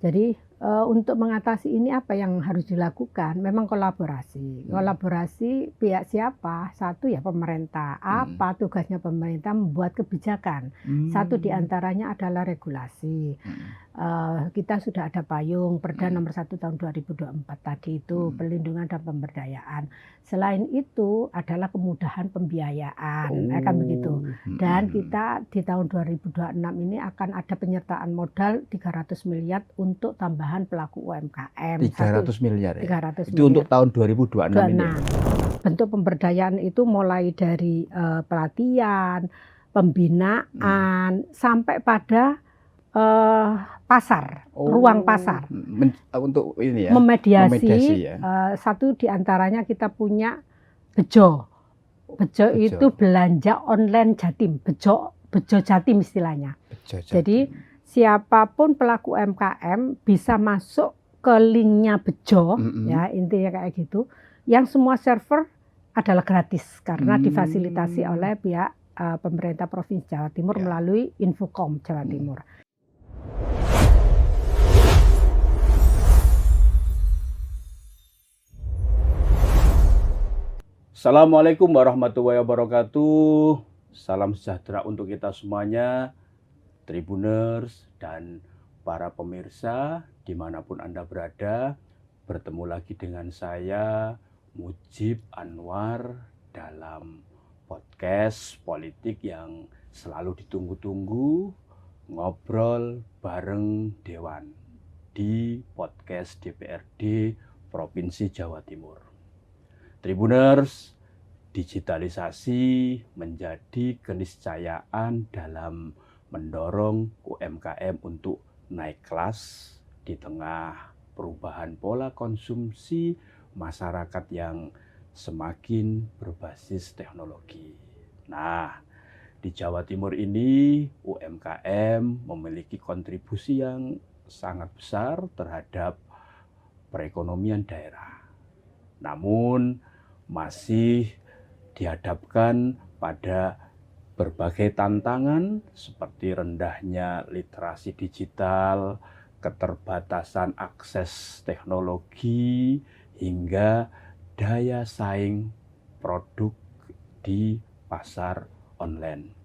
Jadi, untuk mengatasi ini apa yang harus dilakukan? Memang kolaborasi. Mhm. Kolaborasi pihak siapa? Satu ya pemerintah. Mhm. Apa tugasnya pemerintah? Membuat kebijakan. Satu di Mmm. antaranya adalah regulasi. Mhm. Kita sudah ada payung Perda Mhm. Nomor 1 Tahun 2024 tadi itu, Mhm. perlindungan dan pemberdayaan. Selain itu adalah kemudahan pembiayaan, kan begitu. Oh, Dan mhm. kita di tahun 2026 ini akan ada penyertaan modal 300 miliar untuk tambahan pelaku UMKM. tiga Satu ratus miliar ya? 300 Itu untuk miliar. tahun 2026 ini ya? 26. Bentuk pemberdayaan itu mulai dari, pelatihan, Mhm. pembinaan, sampai pada, eee, pasar, ruang Oh, pasar. untuk ini ya, memediasi Memediasi, ya? satu di antaranya kita punya Bejo. Bejo itu Bejo, belanja online Jatim, Bejo Bejo Jatim istilahnya. Bejo Jadi Jatim. siapapun pelaku UMKM bisa masuk ke linknya Bejo, Mhm. ya intinya kayak gitu, yang semua server adalah gratis karena difasilitasi Mmm. oleh pihak, pemerintah Provinsi Jawa Timur Ya. melalui Infocom Jawa Mhm. Timur. Assalamualaikum warahmatullahi wabarakatuh. Salam sejahtera untuk kita semuanya, Tribuners dan para pemirsa dimanapun Anda berada. Bertemu lagi dengan saya, Mujib Anwar, dalam podcast politik yang selalu ditunggu-tunggu, ngobrol bareng Dewan di podcast DPRD Provinsi Jawa Timur. Tribuners, digitalisasi menjadi keniscayaan dalam mendorong UMKM untuk naik kelas di tengah perubahan pola konsumsi masyarakat yang semakin berbasis teknologi. Nah, di Jawa Timur ini UMKM memiliki kontribusi yang sangat besar terhadap perekonomian daerah. Namun masih dihadapkan pada berbagai tantangan seperti rendahnya literasi digital, keterbatasan akses teknologi, hingga daya saing produk di pasar online.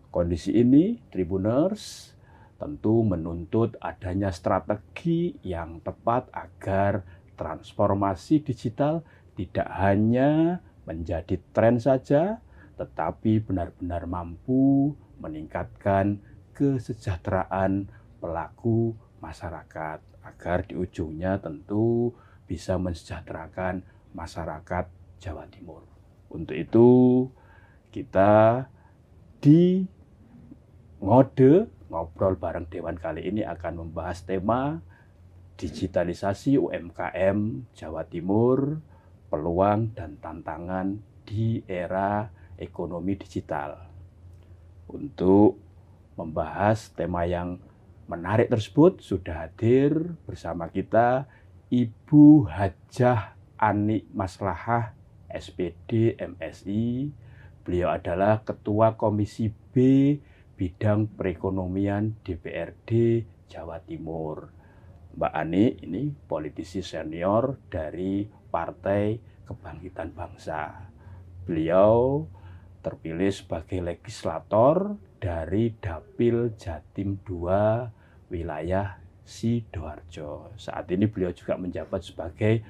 Kondisi ini, Tribuners, tentu menuntut adanya strategi yang tepat agar transformasi digital tidak hanya menjadi tren saja, tetapi benar-benar mampu meningkatkan kesejahteraan pelaku masyarakat, agar di ujungnya tentu bisa mensejahterakan masyarakat Jawa Timur. Untuk itu, kita di ngode ngobrol bareng Dewan kali ini akan membahas tema digitalisasi UMKM Jawa Timur, peluang dan tantangan di era ekonomi digital. Untuk membahas tema yang menarik tersebut sudah hadir bersama kita Ibu Hajah Ani Maslahah, SPD MSI. Beliau adalah Ketua Komisi B Bidang Perekonomian DPRD Jawa Timur. Mbak Ani ini politisi senior dari Partai Kebangkitan Bangsa. Beliau terpilih sebagai legislator dari Dapil Jatim II wilayah Sidoarjo. Saat ini beliau juga menjabat sebagai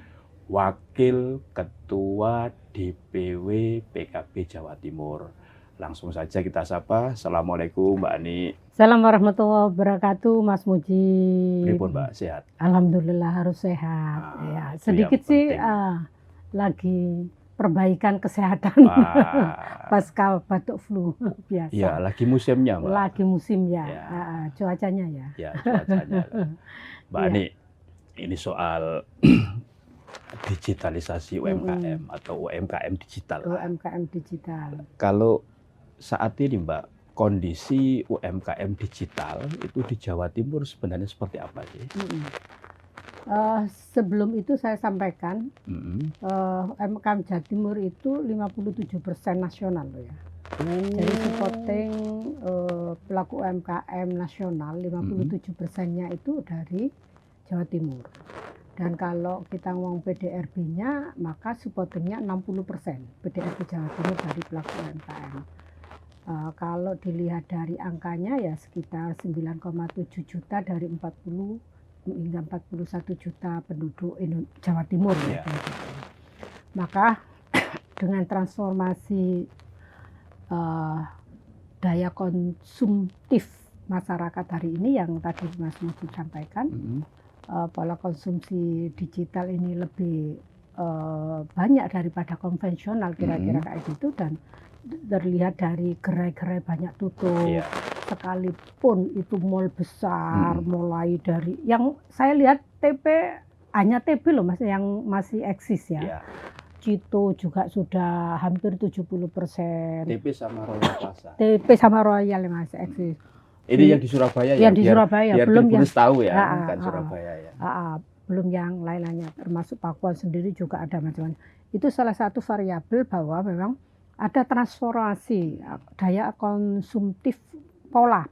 Wakil Ketua DPW PKB Jawa Timur. Langsung saja kita sapa. Assalamualaikum Mbak Ani. Assalamualaikum warahmatullahi wabarakatuh, Mas Mujib. Pripun Mbak, sehat? Alhamdulillah harus sehat. Ya, Itu yang sedikit sih penting. lagi perbaikan kesehatan Wah, pasca batuk flu biasa. ya lagi musimnya Mbak. Lagi musim ya, Ya, cuacanya ya. ya cuacanya. Mbak Iya. Ani, ini soal digitalisasi UMKM atau UMKM digital lah. UMKM digital. Kalau saat ini Mbak, kondisi UMKM digital itu di Jawa Timur sebenarnya seperti apa sih? Sebelum itu saya sampaikan, Mm-mm. UMKM Jawa Timur itu 57% nasional loh ya. Jadi supporting pelaku UMKM nasional 57%-nya itu dari Jawa Timur. Dan kalau kita ngomong PDRB-nya, maka supportingnya 60% PDRB Jawa Timur dari pelaku UMKM. Kalau dilihat dari angkanya ya sekitar 9,7 juta dari 40 hingga 41 juta penduduk Jawa Timur ya. Maka dengan transformasi daya konsumtif masyarakat hari ini yang tadi Mas Mujib sampaikan, pola konsumsi digital ini lebih banyak daripada konvensional kira-kira kayak gitu, dan terlihat dari gerai-gerai banyak tutup. Sekalipun itu mall besar, mulai dari yang saya lihat hanya TP loh Mas yang masih eksis ya. Cito juga sudah hampir 70%. TP sama Royal Plaza. TP sama Royal yang masih eksis. Ini yang di Surabaya ya? Yang di Surabaya, biar belum yang tahu ya, bukan Surabaya ya. Belum yang lain-lainnya, termasuk Pakuan sendiri juga ada macam-macam. Itu salah satu variabel bahwa memang ada transformasi daya konsumtif pola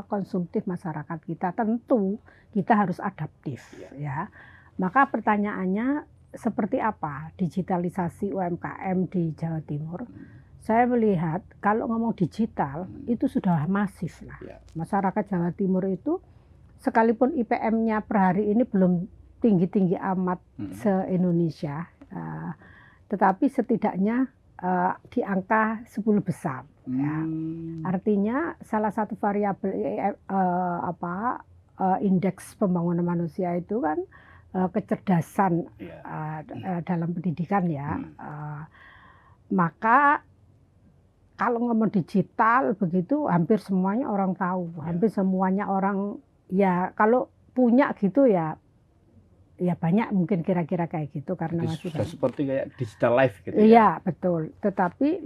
konsumtif masyarakat kita. Tentu kita harus adaptif ya. Maka pertanyaannya seperti apa digitalisasi UMKM di Jawa Timur? Saya melihat kalau ngomong digital itu sudah masif lah. Masyarakat Jawa Timur itu sekalipun IPM-nya per hari ini belum tinggi-tinggi amat se-Indonesia, tetapi setidaknya di angka 10 besar. Ya. Artinya salah satu variabel indeks pembangunan manusia itu kan kecerdasan dalam pendidikan ya. Maka kalau ngomong digital begitu hampir semuanya orang tahu, hampir semuanya orang ya kalau punya gitu ya banyak mungkin kira-kira kayak gitu karena masih sudah seperti kayak digital life gitu ya. Iya, betul. Tetapi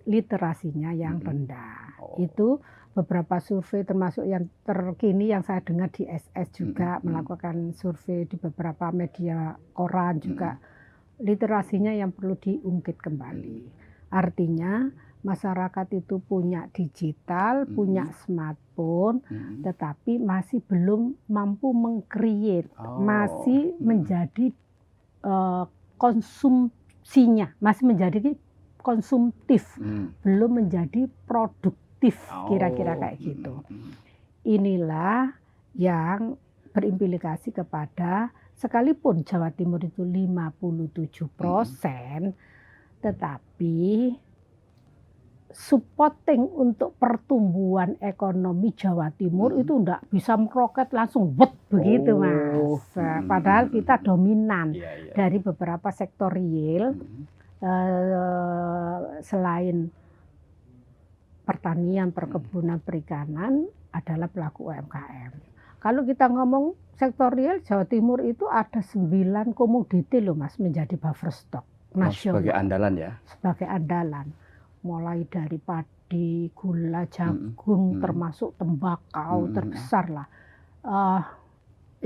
literasinya yang rendah. Itu beberapa survei termasuk yang terkini yang saya dengar di SS juga melakukan survei di beberapa media koran juga. Literasinya yang perlu diungkit kembali. Artinya masyarakat itu punya digital, punya smartphone, tetapi masih belum mampu meng-create, masih menjadi konsumsinya, masih menjadi konsumtif, belum menjadi produktif, kira-kira kayak gitu. Inilah yang berimplikasi kepada sekalipun Jawa Timur itu 57%, tetapi supporting untuk pertumbuhan ekonomi Jawa Timur itu enggak bisa meroket langsung begitu Mas. Padahal kita dominan dari beberapa sektor real selain pertanian, perkebunan, perikanan adalah pelaku UMKM. Kalau kita ngomong sektor real, Jawa Timur itu ada 9 komoditi loh Mas menjadi buffer stock nasional. Sebagai andalan ya? Sebagai andalan. Mulai dari padi, gula, jagung, termasuk tembakau terbesar lah.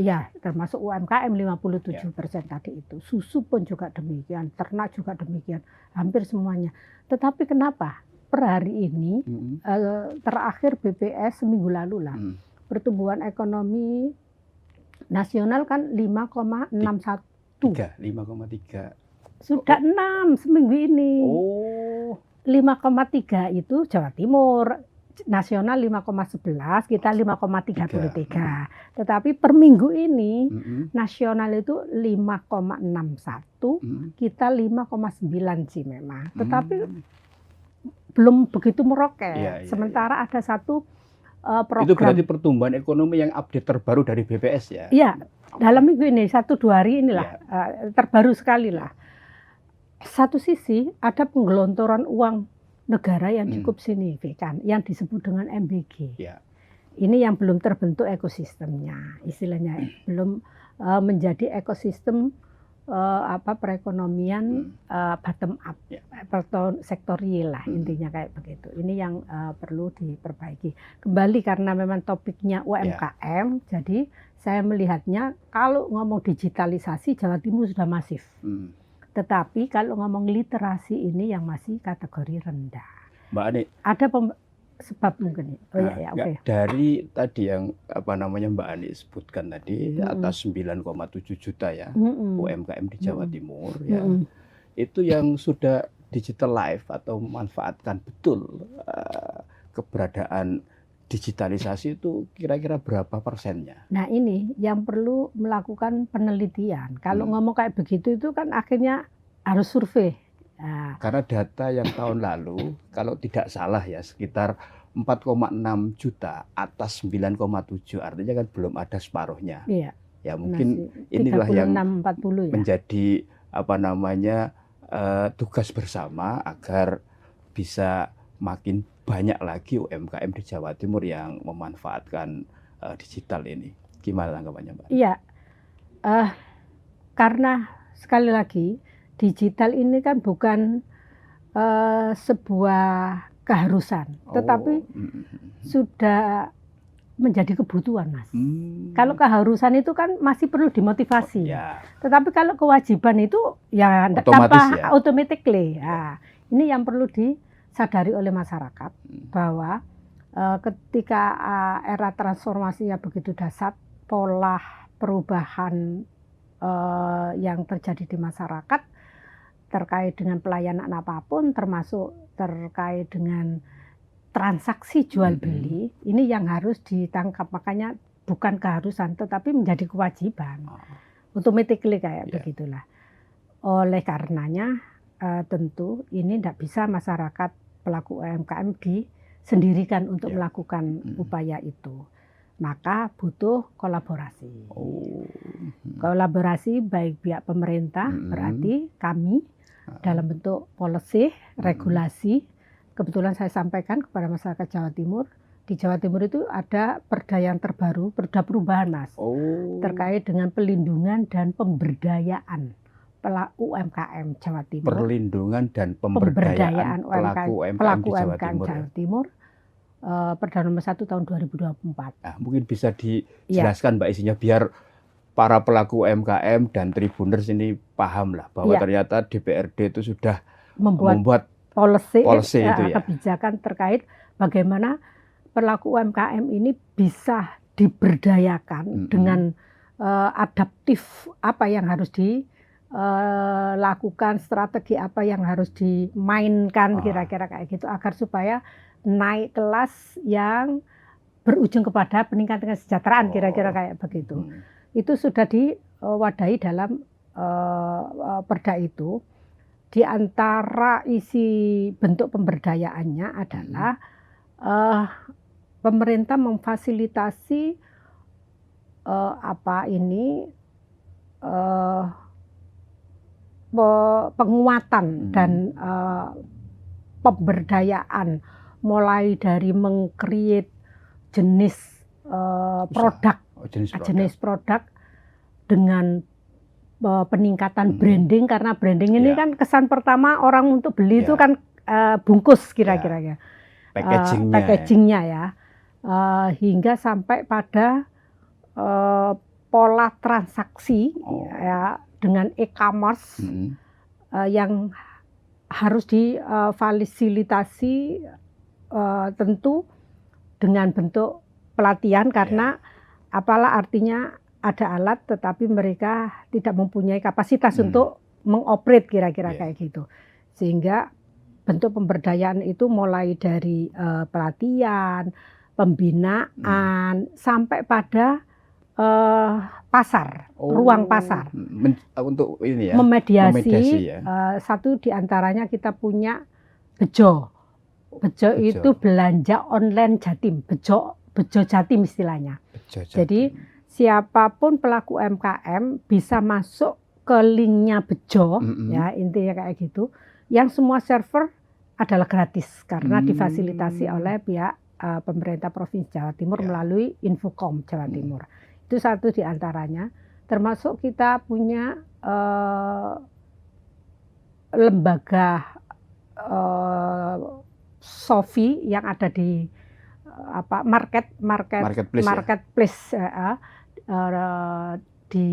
Ya, termasuk UMKM 57% tadi itu. Susu pun juga demikian, ternak juga demikian, hampir semuanya. Tetapi kenapa? Per hari ini, terakhir BPS seminggu lalu lah, pertumbuhan ekonomi nasional kan 5,61. 5,3. Sudah 6 seminggu ini. 5,3 itu Jawa Timur, nasional 5,11, kita 5,33. Tetapi per minggu ini nasional itu 5,61, kita 5,9 sih memang. Tetapi belum begitu meroket. Sementara ada satu program. Itu berarti pertumbuhan ekonomi yang update terbaru dari BPS ya? Iya, dalam minggu ini 1-2 hari inilah terbaru sekali lah. Satu sisi ada penggelontoran uang negara yang cukup signifikan yang disebut dengan MBG. Ini yang belum terbentuk ekosistemnya, istilahnya belum menjadi ekosistem perekonomian bottom up, sektorial lah intinya kayak begitu. Ini yang perlu diperbaiki. Kembali karena memang topiknya UMKM, jadi saya melihatnya kalau ngomong digitalisasi Jawa Timur sudah masif. Tetapi kalau ngomong literasi ini yang masih kategori rendah. Mbak Ani, ada sebab mungkin. Oh Nah, ya, nggak oke. dari tadi yang apa namanya Mbak Ani sebutkan tadi Mm-mm. atas 9,7 juta ya Mm-mm. UMKM di Jawa Mm-mm. Timur ya, Mm-mm. itu yang sudah digital life atau memanfaatkan betul keberadaan digitalisasi itu kira-kira berapa persennya? Nah ini yang perlu melakukan penelitian. Kalau Hmm. ngomong kayak begitu itu kan akhirnya harus survei. Nah, Karena data yang tahun lalu kalau tidak salah ya sekitar 4,6 juta atas 9,7, artinya kan belum ada separuhnya. iya, Ya mungkin masih inilah yang 36-40 ya. menjadi apa namanya tugas bersama agar bisa makin banyak lagi UMKM di Jawa Timur yang memanfaatkan digital ini. Gimana tanggapannya Mbak? Iya, eh, karena sekali lagi digital ini kan bukan sebuah keharusan, tetapi sudah menjadi kebutuhan, Mas. Kalau keharusan itu kan masih perlu dimotivasi. Ya, Tetapi kalau kewajiban itu ya otomatis tanpa ya. automatically. Nah, ini yang perlu disadari oleh masyarakat bahwa ketika era transformasinya begitu dahsyat, pola perubahan yang terjadi di masyarakat terkait dengan pelayanan apapun, termasuk terkait dengan transaksi jual beli, ini yang harus ditangkap. Makanya bukan keharusan, tetapi menjadi kewajiban. Automatically kayak begitulah. Oleh karenanya tentu ini tidak bisa masyarakat pelaku UMKM disendirikan untuk melakukan upaya itu. Maka butuh kolaborasi. Kolaborasi baik pihak pemerintah, berarti kami dalam bentuk policy, regulasi. Kebetulan saya sampaikan kepada masyarakat Jawa Timur. Di Jawa Timur itu ada perda yang terbaru, perda perubahan Mas. Terkait dengan pelindungan dan pemberdayaan pelaku UMKM Jawa Timur. Perlindungan dan pemberdayaan pelaku UMKM di Jawa Timur. Perda nomor 1 tahun 2024. Nah, mungkin bisa dijelaskan Mbak isinya biar para pelaku UMKM dan Tribuners ini paham lah bahwa ternyata DPRD itu sudah membuat policy itu ya. Kebijakan terkait bagaimana pelaku UMKM ini bisa diberdayakan dengan adaptif, apa yang harus dilakukan, strategi apa yang harus dimainkan, kira-kira kayak gitu, agar supaya naik kelas yang berujung kepada peningkatan kesejahteraan, kira-kira kayak begitu. Itu sudah diwadahi dalam perda itu. Di antara isi bentuk pemberdayaannya adalah pemerintah memfasilitasi penguatan dan pemberdayaan, mulai dari meng-create jenis produk dengan peningkatan branding, karena branding ini kan kesan pertama orang untuk beli itu kan bungkus kira-kira ya. Packagingnya ya. Hingga sampai pada pola transaksi ya, dengan e-commerce yang harus difasilitasi tentu dengan bentuk pelatihan, karena apalah artinya ada alat tetapi mereka tidak mempunyai kapasitas untuk mengoperate, kira-kira kayak gitu. Sehingga bentuk pemberdayaan itu mulai dari pelatihan, pembinaan, sampai pada pasar, ruang pasar. Untuk ini ya, memediasi ya. Satu diantaranya kita punya Bejo. Bejo itu belanja online Jatim, Bejo Jatim istilahnya. Jadi siapapun pelaku UMKM bisa masuk ke linknya Bejo, ya intinya kayak gitu. Yang semua server adalah gratis karena difasilitasi oleh pihak pemerintah Provinsi Jawa Timur melalui Infocom Jawa Timur. Itu satu di antaranya. Termasuk kita punya lembaga Sofi yang ada di marketplace di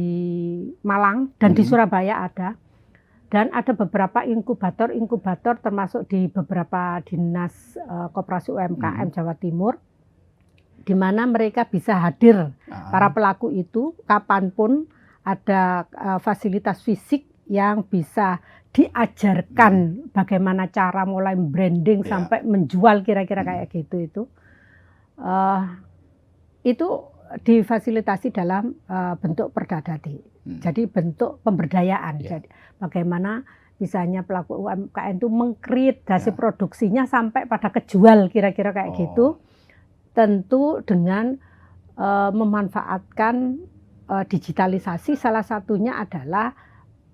Malang dan di Surabaya ada. Dan ada beberapa inkubator termasuk di beberapa dinas koperasi UMKM Jawa Timur, di mana mereka bisa hadir para pelaku itu kapanpun ada fasilitas fisik yang bisa diajarkan bagaimana cara mulai branding sampai menjual kira-kira kayak gitu itu difasilitasi dalam bentuk perda dadi. Jadi bentuk pemberdayaan. Jadi bagaimana misalnya pelaku UMKM itu meng-create hasil produksinya sampai pada kejual kira-kira kayak gitu. Tentu dengan memanfaatkan digitalisasi, salah satunya adalah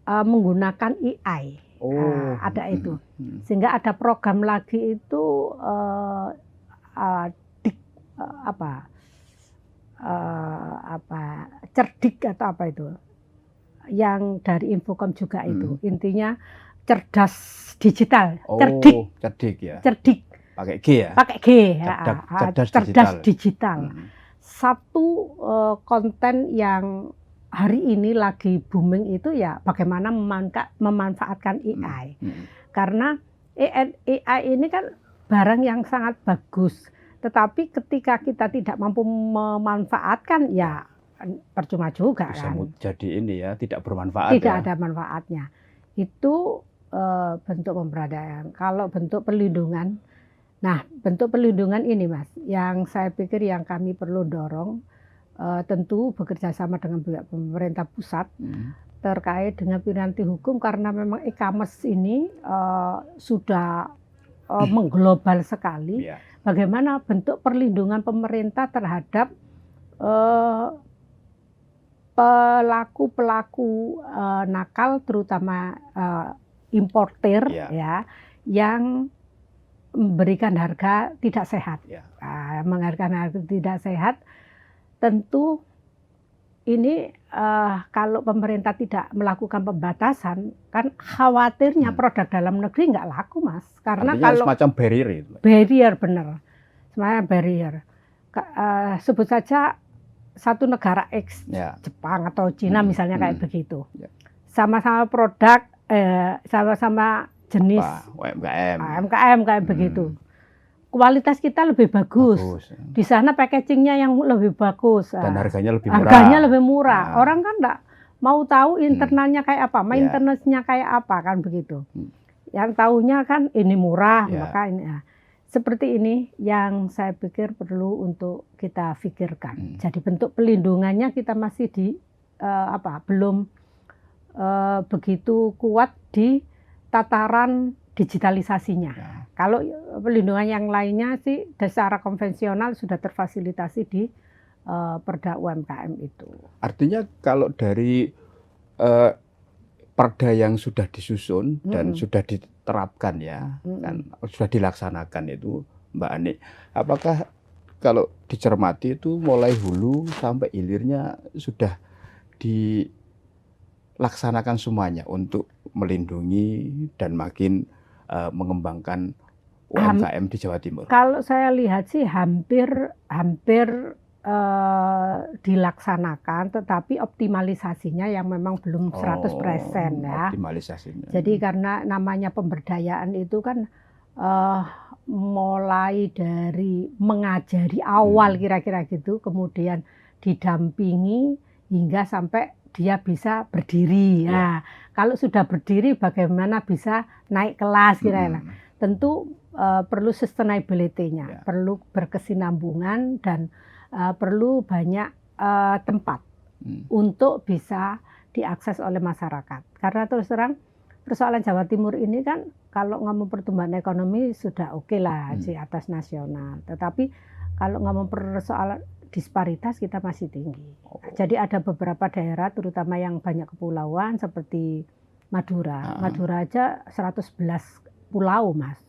menggunakan AI. Ada itu. Sehingga ada program lagi itu cerdik atau apa itu, yang dari Infocom juga itu, intinya cerdas digital, cerdik ya, cerdik, pakai G ya, pakai G, cerdas digital. Satu konten yang hari ini lagi booming itu ya bagaimana memanfaatkan AI, karena AI ini kan barang yang sangat bagus. Tetapi ketika kita tidak mampu memanfaatkan, ya percuma juga bisa kan. Jadi ini ya tidak bermanfaat. Tidak ada manfaatnya. Itu bentuk pemberdayaan. Kalau bentuk perlindungan, nah bentuk perlindungan ini Mas, yang saya pikir yang kami perlu dorong, tentu bekerja sama dengan pemerintah pusat terkait dengan piranti hukum, karena memang e-commerce ini sudah mengglobal sekali. Bagaimana bentuk perlindungan pemerintah terhadap pelaku-pelaku nakal, terutama importer ya, yang memberikan harga tidak sehat, menghargai harga tidak sehat. Tentu ini kalau pemerintah tidak melakukan pembatasan, kan khawatirnya produk dalam negeri nggak laku Mas. Karena artinya kalau semacam barrier itu. Barrier benar, semacam barrier. Sebut saja satu negara X, Jepang atau Cina misalnya kayak begitu. Sama-sama produk, sama-sama jenis UMKM kayak begitu. Kualitas kita lebih bagus. Di sana packagingnya yang lebih bagus. Dan harganya lebih murah. Orang kan enggak mau tahu internalnya kayak apa, maintenance-nya kayak apa kan begitu. Yang tahunya kan ini murah, maka ini. Seperti ini yang saya pikir perlu untuk kita pikirkan. Jadi bentuk pelindungannya kita masih belum begitu kuat di tataran digitalisasinya. Kalau pelindungan yang lainnya sih secara konvensional sudah terfasilitasi di Perda UMKM itu. Artinya kalau dari perda yang sudah disusun dan sudah diterapkan ya, kan sudah dilaksanakan itu, Mbak Ani, apakah kalau dicermati itu mulai hulu sampai hilirnya sudah dilaksanakan semuanya untuk melindungi dan makin mengembangkan UMKM di Jawa Timur? Kalau saya lihat sih hampir dilaksanakan, tetapi optimalisasinya yang memang belum 100% ya. Optimalisasinya. Jadi karena namanya pemberdayaan itu kan mulai dari mengajari awal kira-kira gitu, kemudian didampingi hingga sampai dia bisa berdiri. Nah, kalau sudah berdiri bagaimana bisa naik kelas kira-kira. Tentu perlu sustainability-nya, perlu berkesinambungan dan perlu banyak tempat untuk bisa diakses oleh masyarakat. Karena terus terang persoalan Jawa Timur ini kan kalau ngomong pertumbuhan ekonomi sudah oke lah di atas nasional. Tetapi kalau ngomong persoalan disparitas kita masih tinggi. Jadi ada beberapa daerah terutama yang banyak kepulauan seperti Madura. Madura aja 111 pulau Mas.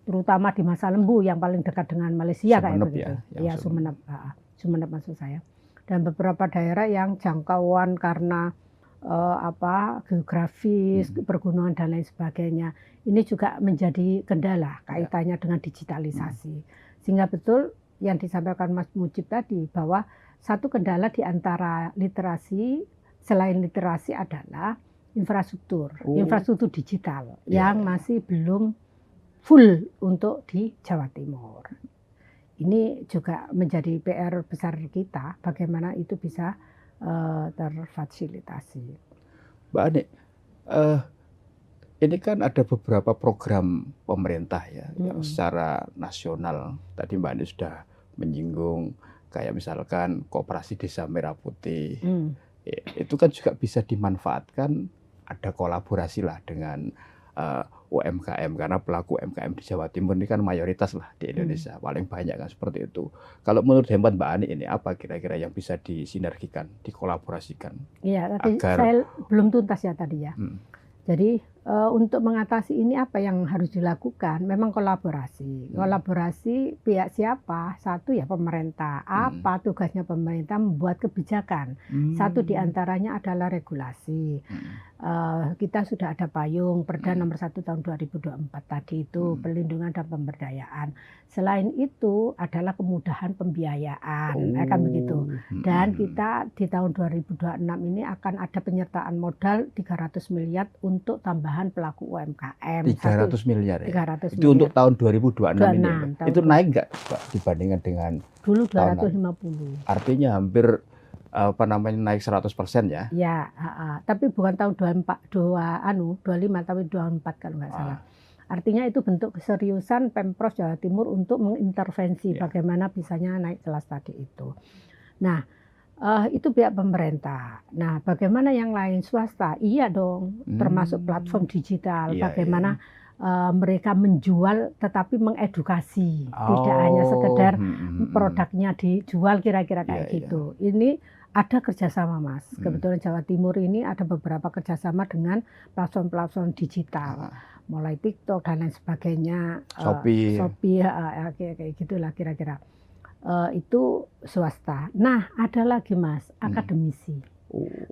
Terutama di Masa Lembu yang paling dekat dengan Malaysia kayak begitu. Ya, Sumeneb maksud saya. Dan beberapa daerah yang jangkauan karena geografis, pergunungan dan lain sebagainya. Ini juga menjadi kendala kaitannya dengan digitalisasi. Sehingga betul yang disampaikan Mas Mujib tadi bahwa satu kendala di antara literasi, selain literasi adalah infrastruktur, Oh. infrastruktur digital Ya, yang ya. masih belum full untuk di Jawa Timur. Ini juga menjadi PR besar kita, bagaimana itu bisa terfasilitasi. Mbak Ani, eh, ini kan ada beberapa program pemerintah ya yang secara nasional. Tadi Mbak Ani sudah menyinggung kayak misalkan Koperasi Desa Merah Putih. Ya, itu kan juga bisa dimanfaatkan, ada kolaborasi lah dengan UMKM, karena pelaku UMKM di Jawa Timur ini kan mayoritas lah di Indonesia, paling banyak kan seperti itu. Kalau menurut hemat Mbak Ani ini apa kira-kira yang bisa disinergikan, dikolaborasikan? Iya, tapi Agar saya belum tuntas ya tadi ya. Hmm. Jadi untuk mengatasi ini apa yang harus dilakukan? Memang kolaborasi. Kolaborasi pihak siapa? Satu ya pemerintah. Apa tugasnya pemerintah? Membuat kebijakan. Satu diantaranya adalah regulasi. Kita sudah ada payung Perda nomor 1 tahun 2024 tadi itu pelindungan dan pemberdayaan. Selain itu adalah kemudahan pembiayaan, akan begitu. Dan kita di tahun 2026 ini akan ada penyertaan modal 300 miliar untuk tambahan pelaku UMKM. 300 miliar ya? 300 Itu untuk tahun 2026 ini ya, Mbak? Itu naik nggak Pak dibandingkan dengan dulu tahunan? 250. Artinya hampir naik 100% ya? Ya, tapi bukan tahun 25 tapi 24 kalau nggak salah. Artinya itu bentuk keseriusan Pemprov Jawa Timur untuk mengintervensi bagaimana bisanya naik kelas tadi itu. Nah, itu pihak pemerintah. Nah, bagaimana yang lain swasta? Iya dong, termasuk platform digital. Bagaimana mereka menjual tetapi mengedukasi, tidak hanya sekedar produknya dijual kira-kira kayak gitu. Ini ada kerjasama Mas. Kebetulan Jawa Timur ini ada beberapa kerjasama dengan platform-platform digital, mulai TikTok dan lain sebagainya, Shopee kayak gitulah kira-kira. Itu swasta. Nah, ada lagi Mas, akademisi.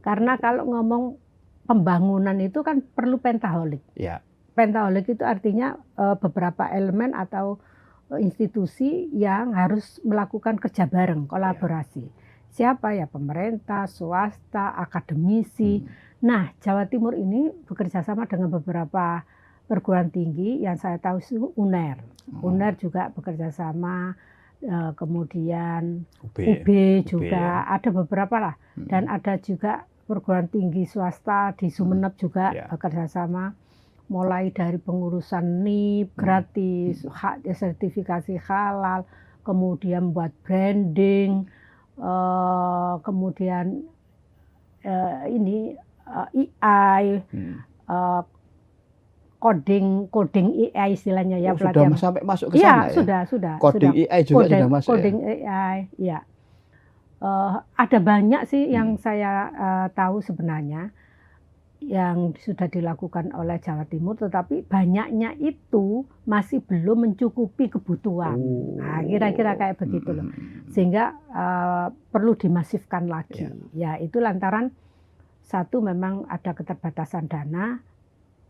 Karena kalau ngomong pembangunan itu kan perlu pentaholik. Ya. Pentaholik itu artinya beberapa elemen atau institusi yang harus melakukan kerja bareng, kolaborasi. Siapa ya? Pemerintah, swasta, akademisi. Nah, Jawa Timur ini bekerja sama dengan beberapa perguruan tinggi yang saya tahu itu UNER. UNER juga bekerja sama, kemudian UB juga, ada beberapa lah. Dan ada juga perguruan tinggi swasta di Sumeneb juga bekerja sama. Mulai dari pengurusan NIP gratis, sertifikasi halal, kemudian buat branding, kemudian AI, coding AI istilahnya ya, pelatihan. Sudah sampai masuk ke sana ya? Sudah. Coding AI juga sudah masuk coding AI, ya. Ada banyak sih yang saya tahu sebenarnya yang sudah dilakukan oleh Jawa Timur, tetapi banyaknya itu masih belum mencukupi kebutuhan. Nah, kira-kira kayak begitu loh. Sehingga perlu dimasifkan lagi. Ya, itu lantaran satu memang ada keterbatasan dana.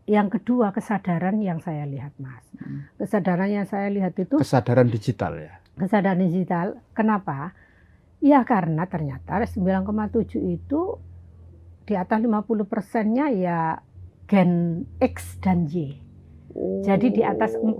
Yang kedua kesadaran yang saya lihat Mas. Kesadaran yang saya lihat itu kesadaran digital ya. Kesadaran digital. Kenapa? Ya karena ternyata 9,7 itu di atas 50%-nya ya gen X dan Y. Jadi di atas 40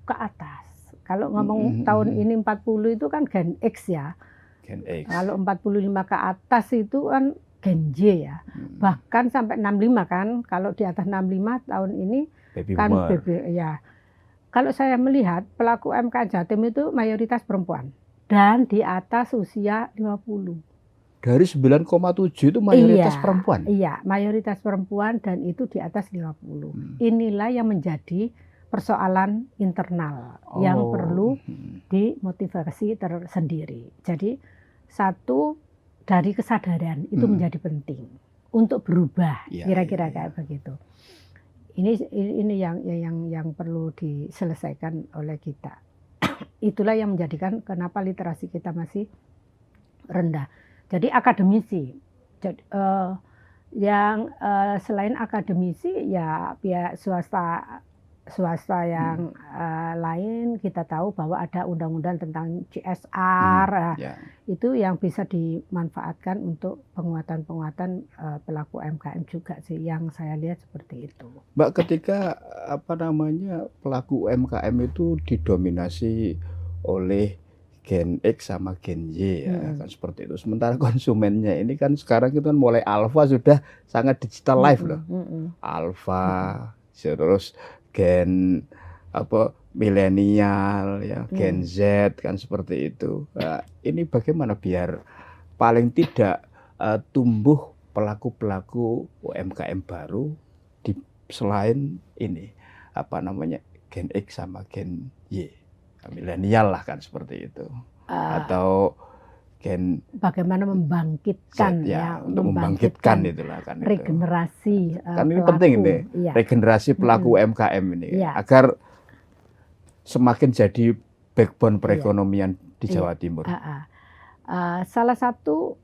ke atas. Kalau ngomong tahun ini 40 itu kan gen X ya. Gen X. Kalau 45 ke atas itu kan gen Y ya. Bahkan sampai 65 kan. Kalau di atas 65 tahun ini baby kan boomer. ya. Kalau saya melihat pelaku UMKM Jatim itu mayoritas perempuan dan di atas usia 50. Dari 9,7 itu mayoritas perempuan. Iya, mayoritas perempuan dan itu di atas 50. Inilah yang menjadi persoalan internal yang perlu dimotivasi tersendiri. Jadi satu dari kesadaran itu menjadi penting untuk berubah, kira-kira kayak begitu. Ini yang perlu diselesaikan oleh kita. Itulah yang menjadikan kenapa literasi kita masih rendah. Jadi akademisi, yang selain akademisi ya pihak swasta swasta yang lain kita tahu bahwa ada undang-undang tentang CSR, Ya. itu yang bisa dimanfaatkan untuk penguatan-penguatan pelaku UMKM juga sih, yang saya lihat seperti itu. Mbak, ketika pelaku UMKM itu didominasi oleh Gen X sama Gen Y ya, kan seperti itu. Sementara konsumennya ini kan sekarang itu kan mulai alpha sudah sangat digital life loh. Alpha, terus Gen milenial ya, Gen Z kan seperti itu. Nah, ini bagaimana biar paling tidak tumbuh pelaku-pelaku UMKM baru selain ini Gen X sama Gen Y, milenial lah kan seperti itu, atau Gen bagaimana membangkitkan Z, ya, untuk membangkitkan itulah kan regenerasi kan ini pelaku, penting nih, iya. regenerasi pelaku UMKM ini, iya. agar semakin jadi backbone perekonomian di Jawa Timur. Salah satu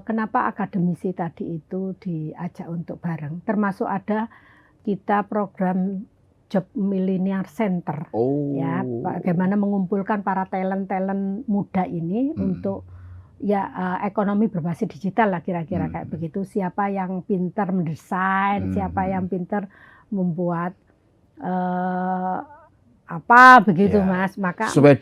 kenapa akademisi tadi itu diajak untuk bareng, termasuk ada kita program Job Millennial Center, ya, bagaimana mengumpulkan para talent muda ini untuk ekonomi berbasis digital lah kira-kira kayak begitu. Siapa yang pintar mendesain, siapa yang pintar membuat begitu ya, Mas, maka sesuai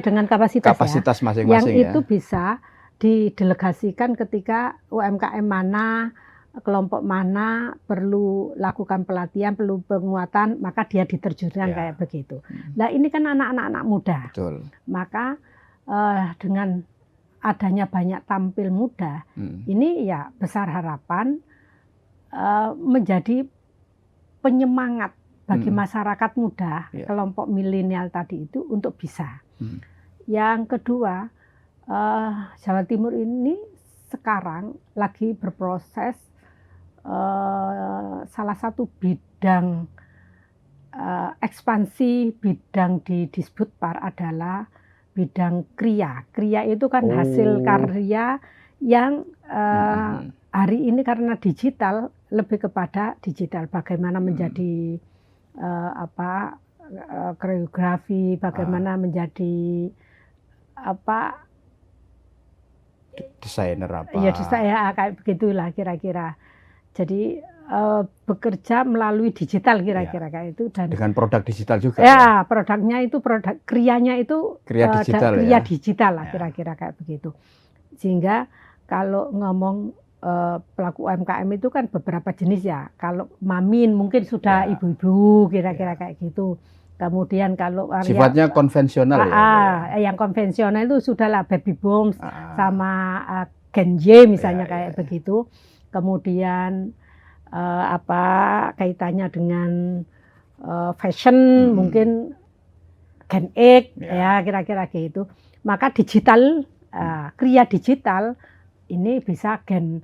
dengan kapasitas masing-masing yang itu bisa didelegasikan ketika UMKM mana, kelompok mana perlu lakukan pelatihan, perlu penguatan, maka dia diterjunkan kayak begitu. Nah, ini kan anak-anak muda. Betul. Maka dengan adanya banyak tampil muda, ini ya besar harapan menjadi penyemangat bagi masyarakat muda, kelompok milenial tadi itu untuk bisa. Yang kedua, Jawa Timur ini sekarang lagi berproses salah satu bidang ekspansi bidang di Disbudpar adalah bidang kriya. Kriya itu kan hasil karya yang hari ini karena digital lebih kepada digital. Bagaimana menjadi koreografi, bagaimana menjadi desainer ya kayak begitulah kira-kira. Jadi bekerja melalui digital kira-kira kayak itu, dan dengan produk digital juga. Ya, produknya itu produk krianya itu kriya digital lah kira-kira kayak begitu. Sehingga kalau ngomong pelaku UMKM itu kan beberapa jenis ya. Kalau Mamin mungkin sudah ibu-ibu kira-kira kayak gitu. Kemudian kalau sifatnya konvensional yang konvensional itu sudahlah baby booms sama Gen Y misalnya kayak begitu. Kemudian kaitannya dengan fashion mungkin Gen X ya kira-kira gitu. Maka digital kriya digital ini bisa Gen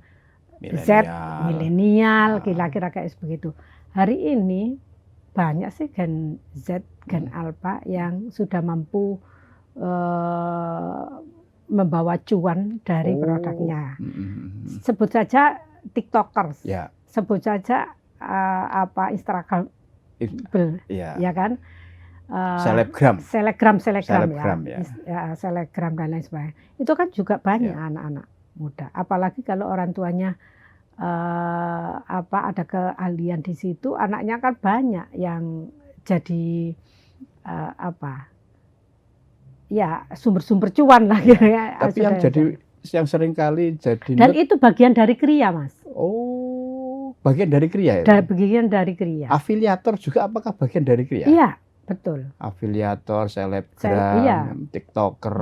Z, milenial, kira-kira kayak begitu. Hari ini banyak sih Gen Z, Gen Alpha yang sudah mampu membawa cuan dari produknya. Sebut saja TikTokers, sebut saja Instagram, ya kan? Selebgram dan lain sebagainya. Itu kan juga banyak anak-anak muda. Apalagi kalau orang tuanya ada keahlian di situ, anaknya kan banyak yang jadi sumber-sumber cuan lah. Tapi yang sering kali jadi. Dan itu bagian dari kriya, Mas. Oh, bagian dari kriya ya? Bagian dari kriya. Afiliator juga apakah bagian dari kriya? Iya, betul. Afiliator, selebgram, TikToker,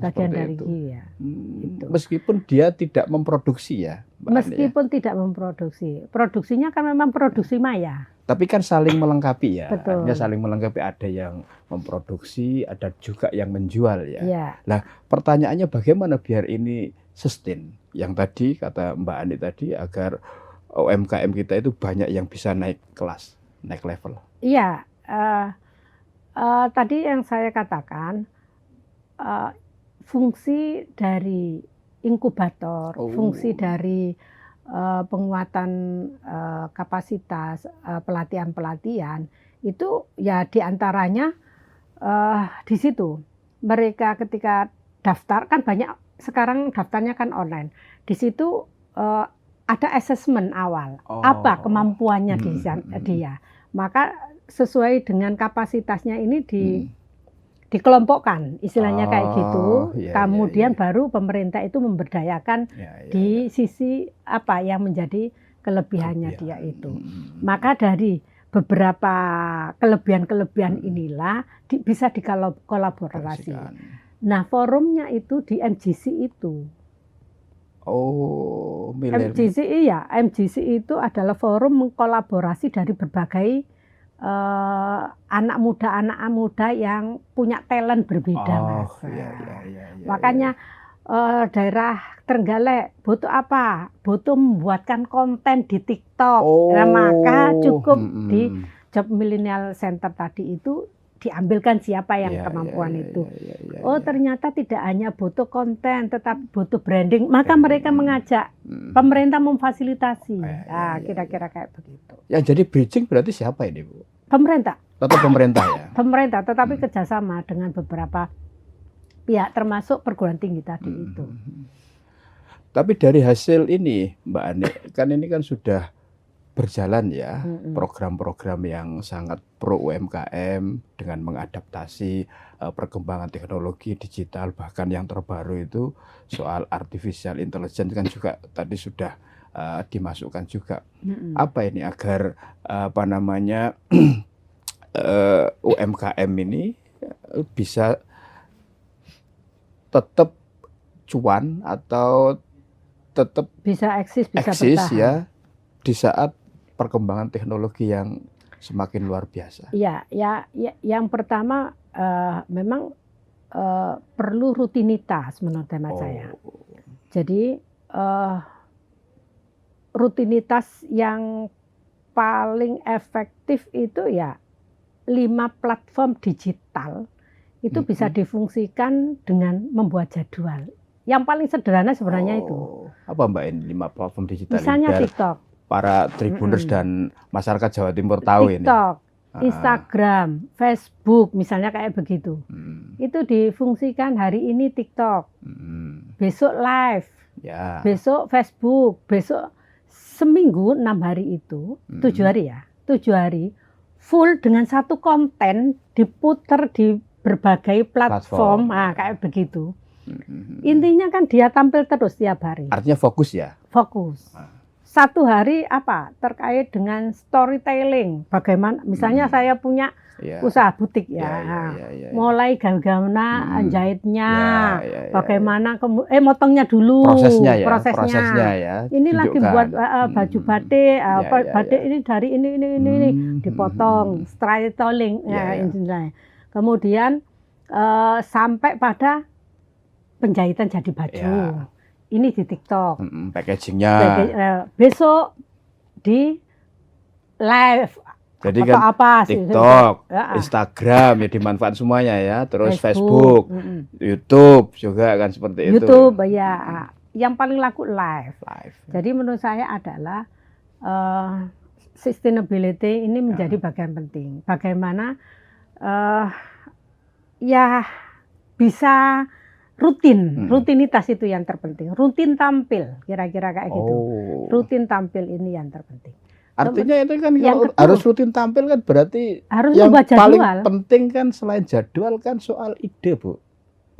bagian dari kriya. Meskipun dia tidak memproduksi ya? Meskipun tidak memproduksi. Produksinya kan memang produksi maya. Tapi kan saling melengkapi ya. Betul. Artinya saling melengkapi, ada yang memproduksi, ada juga yang menjual ya. Nah, pertanyaannya bagaimana biar ini sustain? Yang tadi kata Mbak Ani tadi, agar UMKM kita itu banyak yang bisa naik kelas, naik level. Iya, tadi yang saya katakan fungsi dari inkubator, fungsi dari penguatan kapasitas, pelatihan-pelatihan Itu ya diantaranya di situ mereka ketika daftar kan banyak sekarang daftarnya kan online. Di situ ada assessment awal, apa kemampuannya dia. Maka sesuai dengan kapasitasnya ini dikelompokkan, istilahnya kayak gitu. Kemudian baru pemerintah itu memberdayakan di sisi apa yang menjadi kelebihannya dia itu. Maka dari beberapa kelebihan inilah bisa dikolaborasi. Nah, forumnya itu di MGC itu. MGC itu adalah forum mengkolaborasi dari berbagai anak muda yang punya talent berbeda, Mas. Makanya daerah Trenggalek butuh apa? Butuh membuatkan konten di TikTok. Nah, maka cukup di Job Millennial Center tadi itu diambilkan siapa yang kemampuan itu. Ternyata tidak hanya butuh konten, tetapi butuh branding. Maka mereka mengajak pemerintah memfasilitasi. Kira-kira kayak begitu. Yang jadi bridging berarti siapa ini, Bu? Pemerintah. Tetap pemerintah ya? Pemerintah, tetapi kerjasama dengan beberapa pihak, termasuk perguruan tinggi tadi itu. Tapi dari hasil ini, Mbak Ani, kan ini kan sudah berjalan ya, program-program yang sangat pro UMKM dengan mengadaptasi perkembangan teknologi digital, bahkan yang terbaru itu soal artificial intelligence kan juga tadi sudah dimasukkan juga. Apa ini agar UMKM ini bisa tetap cuan atau tetap bisa eksis ya di saat perkembangan teknologi yang semakin luar biasa. Ya, yang pertama memang perlu rutinitas menurut hemat saya. Jadi rutinitas yang paling efektif itu ya 5 platform digital itu bisa difungsikan dengan membuat jadwal. Yang paling sederhana sebenarnya itu. Apa Mbak ini 5 platform digital? Misalnya TikTok. Para tribuners dan masyarakat Jawa Timur tahu ini. TikTok, Instagram, Facebook, misalnya kayak begitu. Itu difungsikan hari ini TikTok, besok live, besok Facebook, besok seminggu 6 hari itu, 7 hari ya, 7 hari full dengan satu konten diputer di berbagai platform. Kayak begitu. Intinya kan dia tampil terus tiap hari. Artinya fokus ya? Fokus. Satu hari apa? Terkait dengan storytelling. Bagaimana? Misalnya saya punya usaha butik mulai gimana jahitnya, bagaimana motongnya dulu, prosesnya ya. Ini lagi buat baju batik, batik ini dari ini dipotong, storytelling intinya. Kemudian sampai pada penjahitan jadi baju. Ini di TikTok. Packagingnya. Besok di live. Jadi kan TikTok, Instagram ya dimanfaat semuanya ya. Terus Facebook, YouTube juga kan seperti itu. YouTube ya. Yang paling laku live. Jadi menurut saya adalah sustainability ini menjadi bagian penting. Bagaimana bisa rutinitas itu yang terpenting. Rutin tampil, kira-kira kayak gitu. Rutin tampil ini yang terpenting. Artinya itu kan kalau harus rutin tampil kan berarti harus yang paling penting kan selain jadwal kan soal ide, Bu.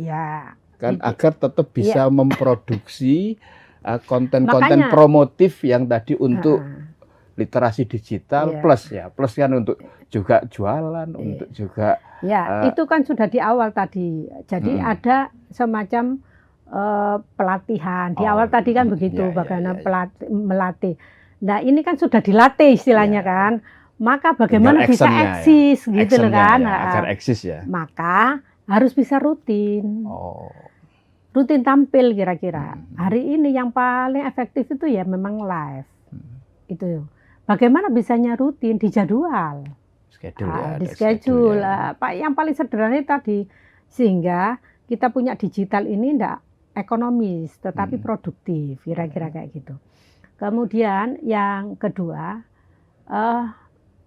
Ya. Kan agar tetap bisa memproduksi konten-konten promotif yang tadi untuk literasi digital plus kan untuk juga jualan, untuk juga itu kan sudah di awal tadi. Jadi ada semacam pelatihan di awal tadi kan begitu, bagaimana melatih. Nah ini kan sudah dilatih istilahnya kan, maka bagaimana bisa eksis gitu loh kan? Agar eksis ya. Maka harus bisa rutin. Rutin tampil kira-kira. Hari ini yang paling efektif itu ya memang live. Itu. Bagaimana bisanya rutin dijadwal, di schedule. Pak, yang paling sederhana tadi sehingga kita punya digital ini tidak ekonomis tetapi produktif, kira-kira kayak gitu. Kemudian yang kedua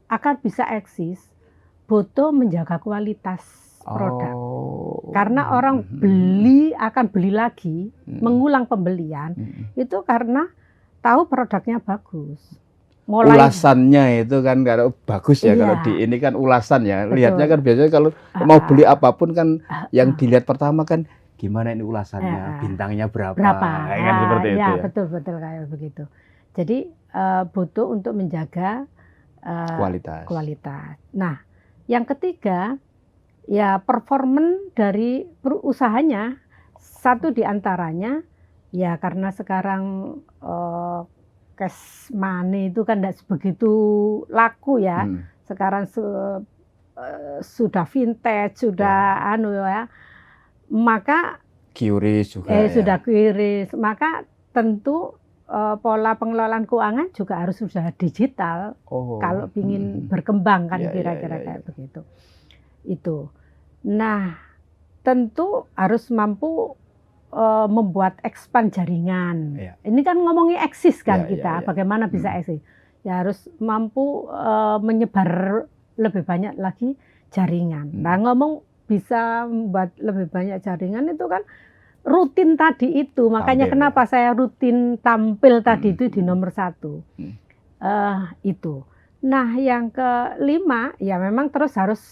akan bisa eksis Boto menjaga kualitas produk. Oh. Karena orang akan beli lagi, mengulang pembelian, itu karena tahu produknya bagus. Ulasannya itu kan kalau bagus ya, kalau di ini kan ulasan ya. Lihatnya kan biasanya kalau mau beli apapun kan yang dilihat pertama kan gimana ini ulasannya, bintangnya berapa. Kan seperti itu ya. Betul kayak begitu. Jadi butuh untuk menjaga kualitas. Nah, yang ketiga ya performan dari usahanya. Satu diantaranya ya karena sekarang cash money itu kan tidak sebegitu laku ya. Sekarang sudah vintage, sudah maka QRIS juga sudah QRIS. Maka tentu pola pengelolaan keuangan juga harus sudah digital kalau ingin berkembang kan kira-kira kayak begitu. Itu. Nah, tentu harus mampu membuat expand jaringan. Ini kan ngomongin eksis kan kita, bagaimana bisa eksis. Ya harus mampu menyebar lebih banyak lagi jaringan. Nah, ngomong bisa membuat lebih banyak jaringan itu kan rutin tadi itu. Makanya kenapa saya rutin tampil tadi itu di nomor 1. Itu. Nah, yang kelima ya memang terus harus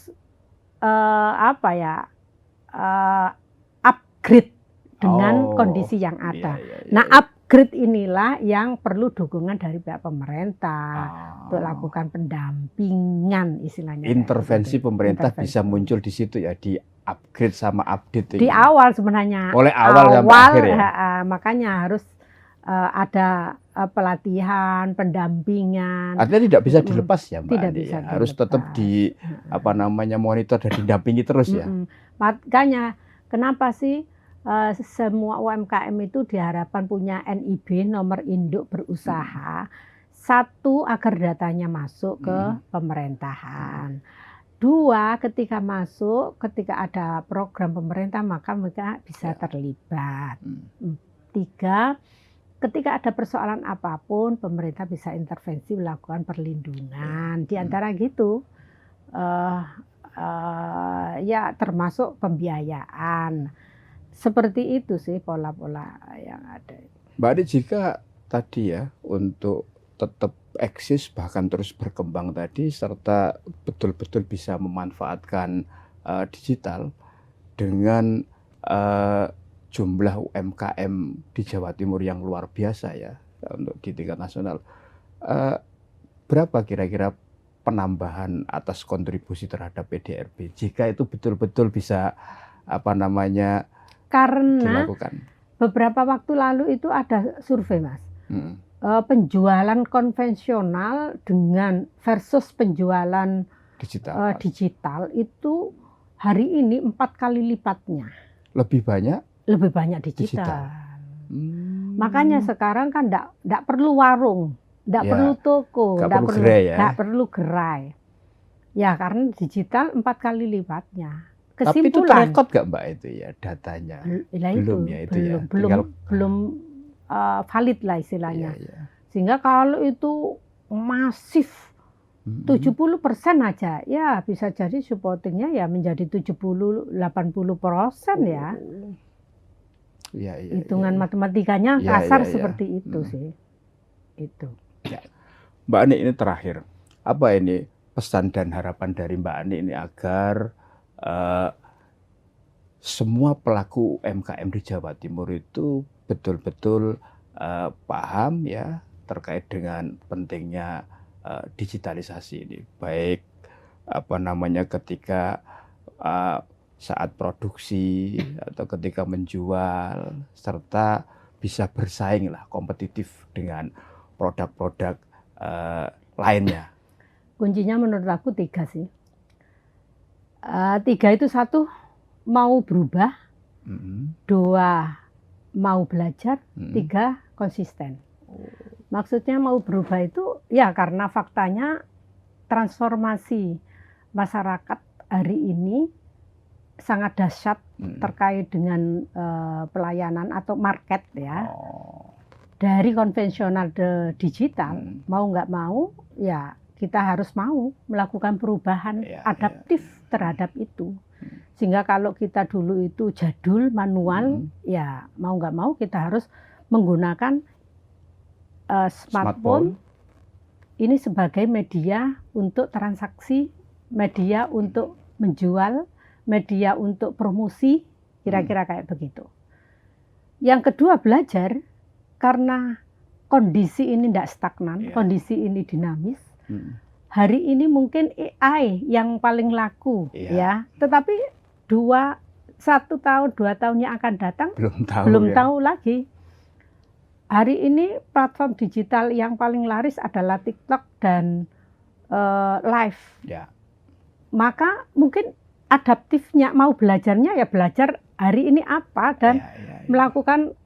upgrade dengan kondisi yang ada. Nah, upgrade inilah yang perlu dukungan dari pihak pemerintah untuk lakukan pendampingan istilahnya. Intervensi pemerintah bisa muncul di situ ya, di upgrade sama update. Di awal sebenarnya. Oleh awal sampai akhir ya. Makanya harus ada pelatihan, pendampingan. Artinya tidak bisa dilepas ya Mbak Tidak Andi, bisa ya? Harus tetap di monitor dan didampingi terus ya. Makanya kenapa sih semua UMKM itu diharapkan punya NIB, nomor induk berusaha. Satu, agar datanya masuk ke pemerintahan. Dua, ketika masuk, ketika ada program pemerintah maka mereka bisa terlibat. Tiga, ketika ada persoalan apapun pemerintah bisa intervensi melakukan perlindungan. Di antara gitu ya termasuk pembiayaan. Seperti itu sih pola-pola yang ada. Mbak Adi, jika tadi ya untuk tetap eksis bahkan terus berkembang tadi serta betul-betul bisa memanfaatkan digital dengan jumlah UMKM di Jawa Timur yang luar biasa ya untuk di tingkat nasional, berapa kira-kira penambahan atas kontribusi terhadap PDRB jika itu betul-betul bisa karena dilakukan? Beberapa waktu lalu itu ada survei Mas, penjualan konvensional dengan versus penjualan digital itu hari ini 4 kali lipatnya. Lebih banyak digital. Makanya sekarang kan enggak perlu warung, enggak perlu toko, enggak perlu gerai. Ya karena digital 4 kali lipatnya. Tapi itu terekod nggak Mbak itu ya datanya? Belum valid lah istilahnya. Sehingga kalau itu masif 70% aja, ya bisa jadi supportingnya ya menjadi 70-80% ya. Hitungan matematikanya kasar seperti itu sih. Itu. Mbak Ani, ini terakhir. Apa ini pesan dan harapan dari Mbak Ani ini agar semua pelaku UMKM di Jawa Timur itu betul-betul paham ya terkait dengan pentingnya digitalisasi ini, baik ketika saat produksi atau ketika menjual, serta bisa bersaing lah kompetitif dengan produk-produk lainnya. Kuncinya menurut aku 3 sih. 3 itu, 1 mau berubah, 2 mau belajar, 3 konsisten. Maksudnya mau berubah itu ya karena faktanya transformasi masyarakat hari ini sangat dahsyat terkait dengan pelayanan atau market ya. Dari konvensional ke digital, mau nggak mau ya kita harus mau melakukan perubahan adaptif terhadap itu. Sehingga kalau kita dulu itu jadul, manual, ya mau nggak mau kita harus menggunakan smartphone ini sebagai media untuk transaksi, media untuk menjual, media untuk promosi, kira-kira kayak begitu. Yang kedua belajar, karena kondisi ini tidak stagnan, kondisi ini dinamis. Hari ini mungkin AI yang paling laku, ya. Tetapi 1 tahun, 2 tahun yang akan datang belum tahu lagi. Hari ini platform digital yang paling laris adalah TikTok dan live. Maka mungkin adaptifnya, mau belajarnya ya belajar hari ini apa dan melakukan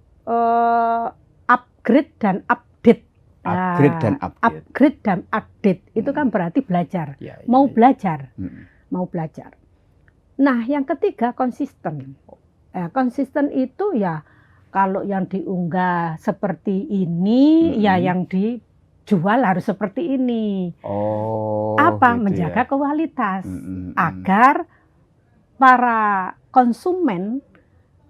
upgrade dan update. Upgrade dan update itu kan berarti belajar. Mau belajar. Nah, yang ketiga konsisten. Konsisten itu ya kalau yang diunggah seperti ini, ya yang dijual harus seperti ini. Apa? Gitu, menjaga kualitas agar para konsumen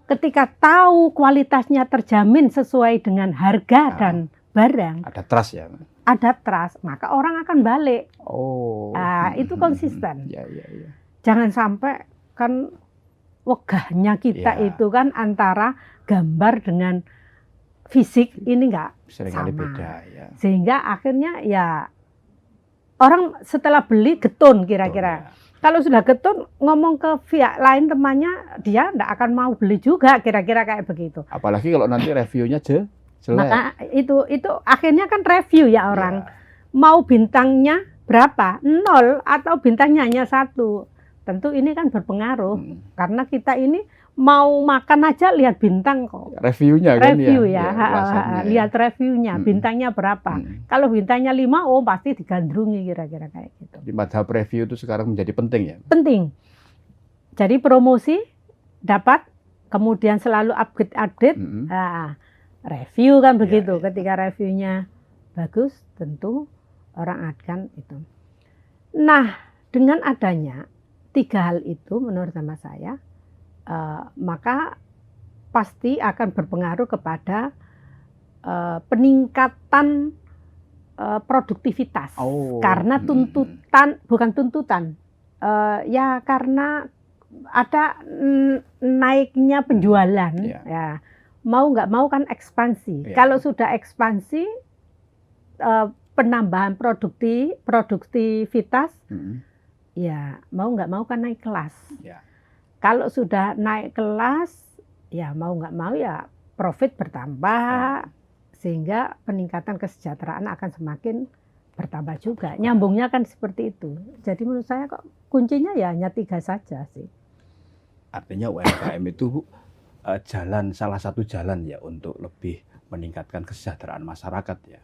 ketika tahu kualitasnya terjamin sesuai dengan harga dan barang. Ada trust ya? Ada trust, maka orang akan balik. Itu konsisten. Jangan sampai kan wegahnya kita itu kan antara gambar dengan fisik ini enggak sama. Beda, ya. Sehingga akhirnya ya orang setelah beli getun kira-kira. Kalau sudah getun ngomong ke pihak lain temannya, dia enggak akan mau beli juga, kira-kira kayak begitu. Apalagi kalau nanti reviewnya jelek. Maka itu akhirnya kan review ya orang. Mau bintangnya berapa? 0 atau bintangnya hanya 1. Tentu ini kan berpengaruh karena kita ini mau makan aja lihat bintang kok. Reviewnya kan lihat reviewnya, bintangnya berapa. Kalau bintangnya 5, pasti digandrungi kira-kira kayak gitu. Di madhab review itu sekarang menjadi penting ya? Penting. Jadi promosi dapat, kemudian selalu update. Review kan begitu. Ketika reviewnya bagus, tentu orang akan itu. Nah, dengan adanya 3 hal itu menurut sama saya, maka pasti akan berpengaruh kepada peningkatan produktivitas. Karena bukan tuntutan, ya karena ada naiknya penjualan. Ya, mau nggak mau kan ekspansi. Kalau sudah ekspansi, penambahan produktivitas, ya mau nggak mau kan naik kelas. Kalau sudah naik kelas, ya mau nggak mau ya profit bertambah, sehingga peningkatan kesejahteraan akan semakin bertambah juga. Nyambungnya kan seperti itu. Jadi menurut saya kok kuncinya ya hanya 3 saja sih. Artinya UMKM itu salah satu jalan ya untuk lebih meningkatkan kesejahteraan masyarakat ya.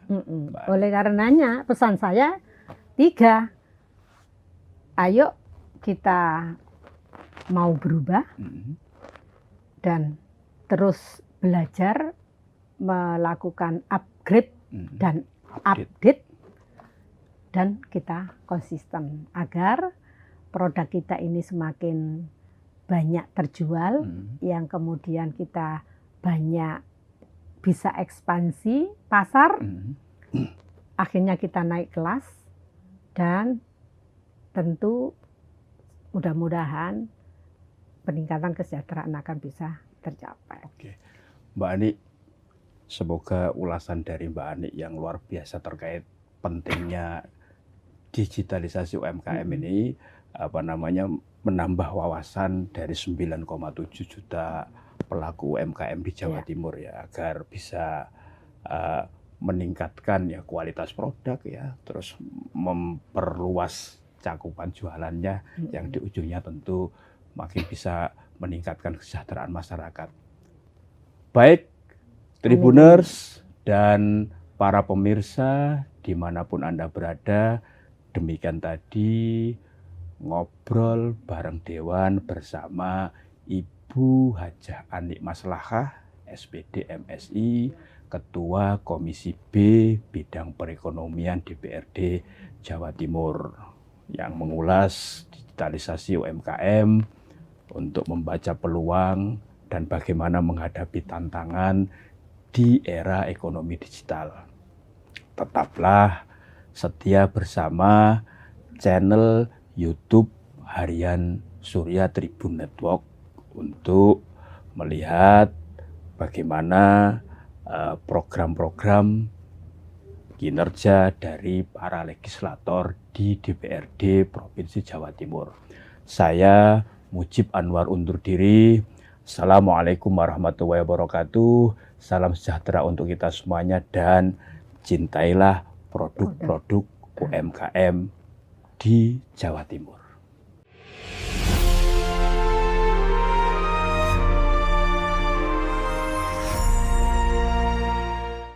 Oleh karenanya pesan saya 3. Ayo kita mau berubah dan terus belajar melakukan upgrade dan update, dan kita konsisten agar produk kita ini semakin banyak terjual, yang kemudian kita banyak bisa ekspansi pasar, akhirnya kita naik kelas, dan tentu mudah-mudahan peningkatan kesejahteraan akan bisa tercapai. Oke, Mbak Ani, semoga ulasan dari Mbak Ani yang luar biasa terkait pentingnya digitalisasi UMKM ini menambah wawasan dari 9,7 juta pelaku UMKM di Jawa Timur ya, agar bisa meningkatkan ya kualitas produk ya, terus memperluas cakupan jualannya yang di ujungnya tentu makin bisa meningkatkan kesejahteraan masyarakat. Baik, Tribuners dan para pemirsa dimanapun Anda berada, demikian tadi ngobrol bareng Dewan bersama Ibu Hajah Ani Maslahah, SPD MSI, Ketua Komisi B Bidang Perekonomian DPRD Jawa Timur, yang mengulas digitalisasi UMKM untuk membaca peluang dan bagaimana menghadapi tantangan di era ekonomi digital. Tetaplah setia bersama channel YouTube Harian Surya Tribun Network untuk melihat bagaimana program-program kinerja dari para legislator di DPRD Provinsi Jawa Timur. Saya Mujib Anwar undur diri. Assalamualaikum warahmatullahi wabarakatuh. Salam sejahtera untuk kita semuanya dan cintailah produk-produk UMKM di Jawa Timur.